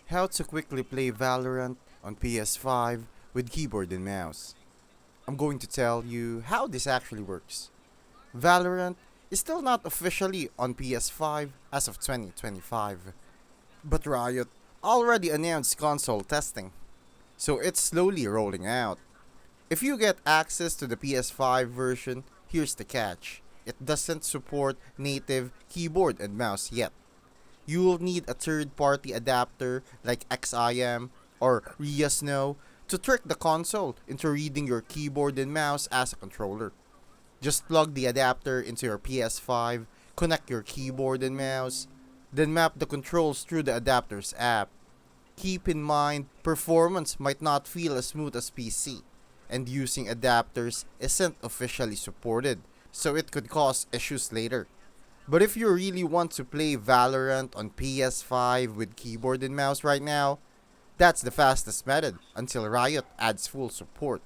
How to quickly play Valorant on PS5 with keyboard and mouse. I'm going to tell you how this actually works. Valorant is still not officially on PS5 as of 2025, but Riot already announced console testing, so it's slowly rolling out. If you get access to the PS5 version, here's the catch. It doesn't support native keyboard and mouse yet. You'll need a third party adapter like XIM or Snow to trick the console into reading your keyboard and mouse as a controller. Just plug the adapter into your PS5, connect your keyboard and mouse, then map the controls through the adapter's app. Keep in mind, performance might not feel as smooth as PC, and using adapters isn't officially supported, so it could cause issues later. But if you really want to play Valorant on PS5 with keyboard and mouse right now, that's the fastest method until Riot adds full support.